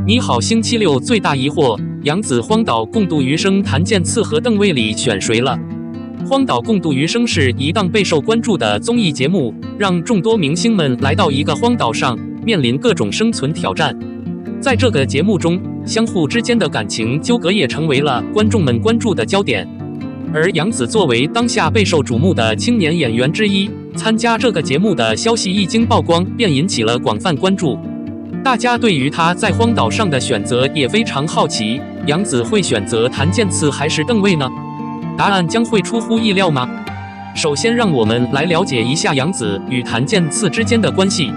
你好，星期六最大疑惑：杨紫荒岛共度余生，谭健次和邓卫里选谁了？荒岛共度余生是一档备受关注的综艺节目，让众多明星们来到一个荒岛上，面临各种生存挑战。在这个节目中，相互之间的感情纠葛也成为了观众们关注的焦点。而杨紫作为当下备受瞩目的青年演员之一，参加这个节目的消息一经曝光，便引起了广泛关注。大家对于她在荒岛上的选择也非常好奇，杨紫会选择谭健次还是邓卫呢？答案将会出乎意料吗？首先，让我们来了解一下杨紫与谭健次之间的关系。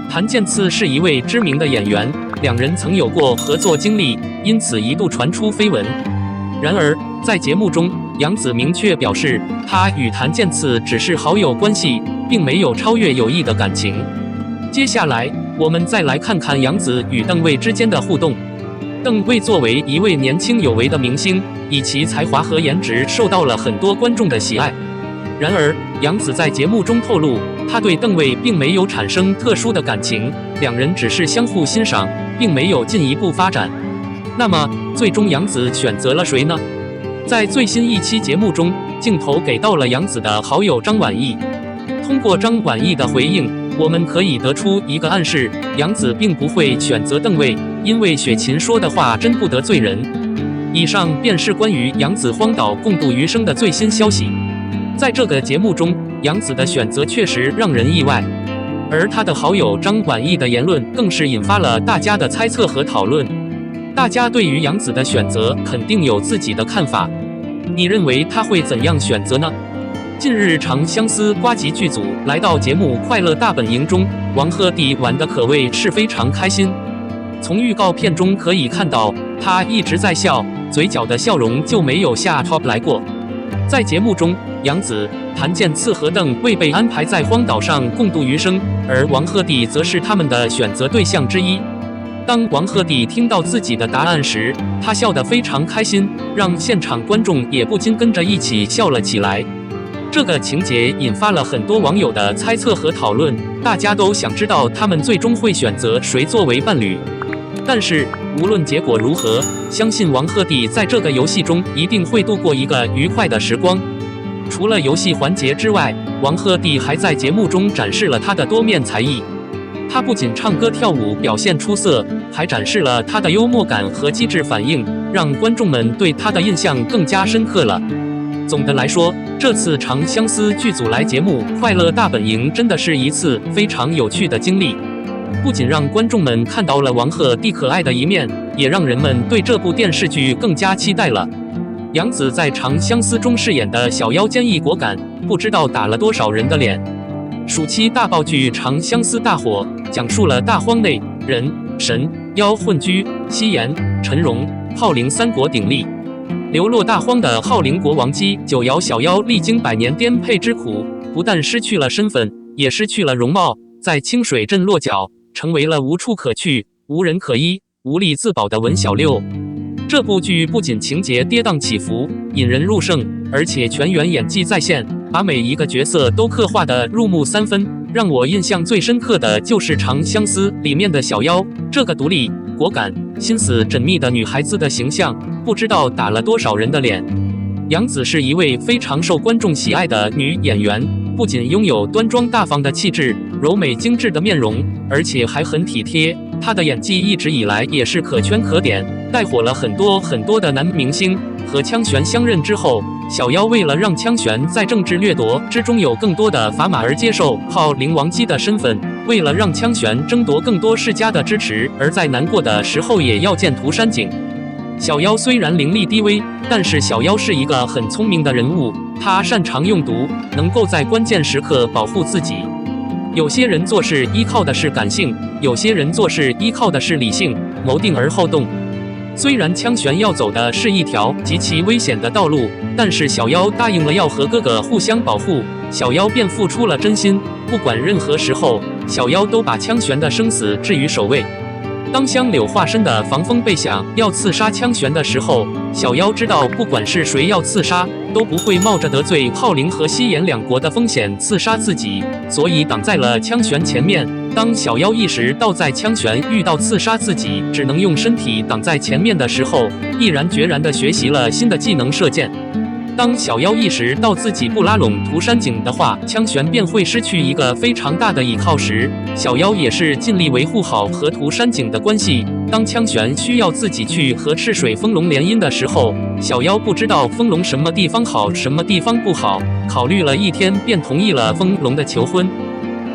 谭健次是一位知名的演员，两人曾有过合作经历，因此一度传出绯闻。然而，在节目中，杨紫明确表示，她与谭健次只是好友关系，并没有超越友谊的感情。接下来，我们再来看看杨紫与邓卫之间的互动。邓卫作为一位年轻有为的明星，以其才华和颜值受到了很多观众的喜爱。然而，杨紫在节目中透露，她对邓卫并没有产生特殊的感情，两人只是相互欣赏，并没有进一步发展。那么，最终杨紫选择了谁呢？在最新一期节目中，镜头给到了杨紫的好友张晚意。通过张晚意的回应，我们可以得出一个暗示：杨紫并不会选择邓卫，因为雪琴说的话真不得罪人。以上便是关于杨紫荒岛共度余生的最新消息。在这个节目中，杨紫的选择确实让人意外，而她的好友张晚意的言论更是引发了大家的猜测和讨论。大家对于杨紫的选择肯定有自己的看法，你认为她会怎样选择呢？近日，《长相思》呱吉剧组来到节目《快乐大本营》中，王鹤棣玩得可谓是非常开心。从预告片中可以看到，他一直在笑，嘴角的笑容就没有下 top 来过。在节目中，杨紫、谭健次和邓卫被安排在荒岛上共度余生，而王鹤棣则是他们的选择对象之一。当王鹤棣听到自己的答案时，他笑得非常开心，让现场观众也不禁跟着一起笑了起来。这个情节引发了很多网友的猜测和讨论，大家都想知道他们最终会选择谁作为伴侣。但是无论结果如何，相信王鹤棣在这个游戏中一定会度过一个愉快的时光。除了游戏环节之外，王鹤棣还在节目中展示了他的多面才艺。他不仅唱歌跳舞表现出色，还展示了他的幽默感和机智反应，让观众们对他的印象更加深刻了。总的来说，这次《长相思》剧组来节目《快乐大本营》真的是一次非常有趣的经历，不仅让观众们看到了王鹤棣可爱的一面，也让人们对这部电视剧更加期待了。杨紫在《长相思》中饰演的小妖坚毅果敢，不知道打了多少人的脸。暑期大爆剧《长相思》大火，讲述了大荒内人、神、妖混居，西颜、陈荣、浩陵三国鼎立。流落大荒的浩陵国王姬九瑶小妖历经100年颠沛之苦，不但失去了身份，也失去了容貌，在清水镇落脚，成为了无处可去、无人可依、无力自保的文小六。这部剧不仅情节跌宕起伏、引人入胜，而且全员演技在线，把每一个角色都刻画得入木三分。让我印象最深刻的就是《长相思》里面的小妖，这个独立、果敢、心思缜密的女孩子的形象，不知道打了多少人的脸。杨紫是一位非常受观众喜爱的女演员，不仅拥有端庄大方的气质、柔美精致的面容，而且还很体贴。她的演技一直以来也是可圈可点，带火了很多的男明星。和枪玄相认之后，小妖为了让枪玄在政治掠夺之中有更多的砝码而接受浩陵王姬的身份，为了让枪玄争夺更多世家的支持，而在难过的时候也要见涂山璟。小妖虽然灵力低微，但是小妖是一个很聪明的人物，他擅长用毒，能够在关键时刻保护自己。有些人做事依靠的是感性，有些人做事依靠的是理性，谋定而后动。虽然枪玄要走的是一条极其危险的道路，但是小妖答应了要和哥哥互相保护，小妖便付出了真心。不管任何时候，小妖都把枪玄的生死置于首位。当香柳化身的防风被想要刺杀枪玄的时候，小妖知道不管是谁要刺杀，都不会冒着得罪浩陵和西延两国的风险刺杀自己，所以挡在了枪玄前面。当小妖意识到在枪玄遇到刺杀自己只能用身体挡在前面的时候，毅然决然地学习了新的技能射箭。当小妖意识到自己不拉拢涂山璟的话，枪玄便会失去一个非常大的依靠时，小妖也是尽力维护好和涂山璟的关系。当枪玄需要自己去和赤水风龙联姻的时候，小妖不知道风龙什么地方好，什么地方不好，考虑了一天便同意了风龙的求婚。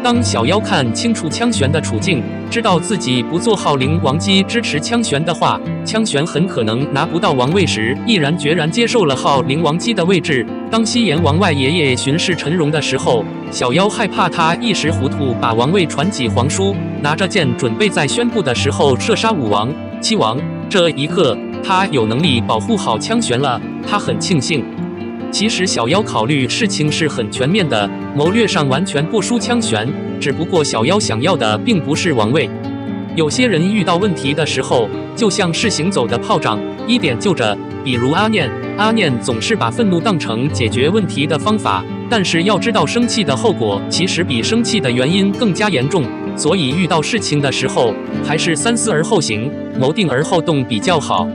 当小妖看清楚枪玄的处境，知道自己不做浩陵王姬支持枪玄的话，枪玄很可能拿不到王位时，毅然决然接受了浩陵王姬的位置。当西延王外爷爷巡视陈荣的时候，小妖害怕他一时糊涂把王位传给皇叔，拿着剑准备在宣布的时候射杀武王、七王。这一刻，他有能力保护好枪玄了，他很庆幸。其实小妖考虑事情是很全面的，谋略上完全不输枪玄，只不过小妖想要的并不是王位。有些人遇到问题的时候，就像是行走的炮仗，一点就着。比如阿念总是把愤怒当成解决问题的方法，但是要知道生气的后果其实比生气的原因更加严重，所以遇到事情的时候，还是三思而后行，谋定而后动比较好。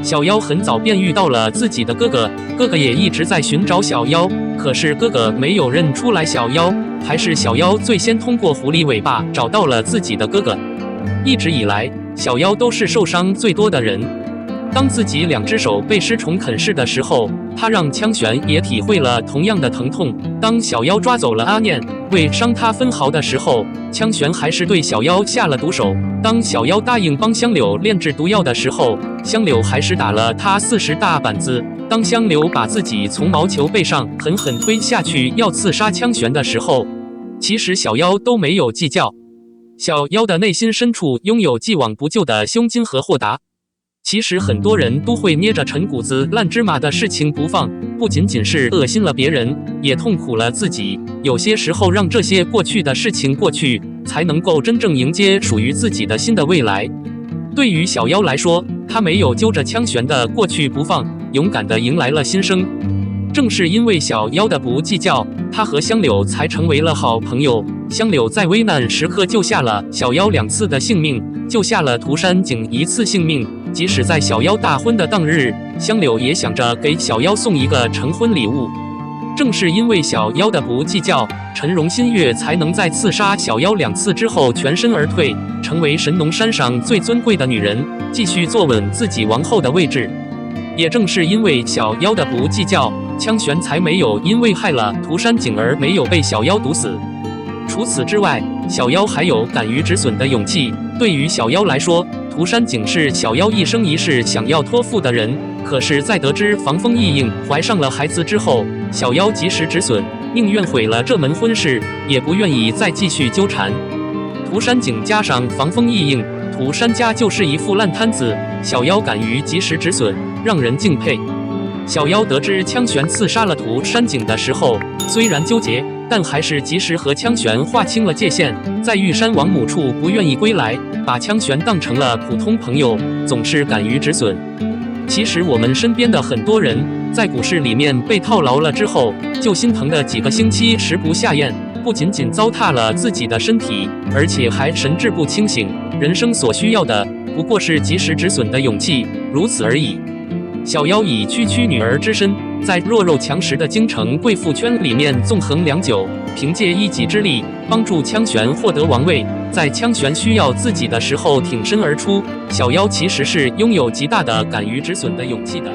小妖很早便遇到了自己的哥哥，哥哥也一直在寻找小妖，可是哥哥没有认出来小妖，还是小妖最先通过狐狸尾巴找到了自己的哥哥。一直以来，小妖都是受伤最多的人。当自己两只手被尸虫啃噬的时候，他让枪玄也体会了同样的疼痛。当小妖抓走了阿念，未伤他分毫的时候，枪玄还是对小妖下了毒手。当小妖答应帮香柳炼制毒药的时候，香柳还是打了他40大板子。当香柳把自己从毛球背上狠狠推下去要刺杀枪玄的时候，其实小妖都没有计较。小妖的内心深处拥有既往不咎的胸襟和豁达。其实很多人都会捏着陈谷子烂芝麻的事情不放，不仅仅是恶心了别人，也痛苦了自己。有些时候让这些过去的事情过去，才能够真正迎接属于自己的新的未来。对于小妖来说，他没有揪着枪玄的过去不放，勇敢地迎来了新生。正是因为小妖的不计较，他和香柳才成为了好朋友。香柳在危难时刻救下了小妖2次的性命，救下了涂山璟1次性命。即使在小妖大婚的当日，香柳也想着给小妖送一个成婚礼物。正是因为小妖的不计较，陈荣新月才能在刺杀小妖2次之后全身而退，成为神农山上最尊贵的女人，继续坐稳自己王后的位置。也正是因为小妖的不计较，枪玄才没有因为害了涂山璟而没有被小妖毒死。除此之外，小妖还有敢于止损的勇气。对于小妖来说，涂山璟是小妖一生一世想要托付的人。可是，在得知防风异应怀上了孩子之后，小妖及时止损，宁愿毁了这门婚事，也不愿意再继续纠缠。涂山璟加上防风异应，涂山家就是一副烂摊子。小妖敢于及时止损，让人敬佩。小妖得知枪玄刺杀了涂山璟的时候，虽然纠结，但还是及时和枪玄划清了界限，在玉山王母处不愿意归来，把枪玄当成了普通朋友，总是敢于止损。其实我们身边的很多人，在股市里面被套牢了之后，就心疼的几个星期食不下咽，不仅仅糟蹋了自己的身体，而且还神志不清醒。人生所需要的，不过是及时止损的勇气，如此而已。小妖以区区女儿之身，在弱肉强食的京城贵妇圈里面纵横良久，凭借一己之力帮助枪玄获得王位，在枪玄需要自己的时候挺身而出。小妖其实是拥有极大的敢于止损的勇气的。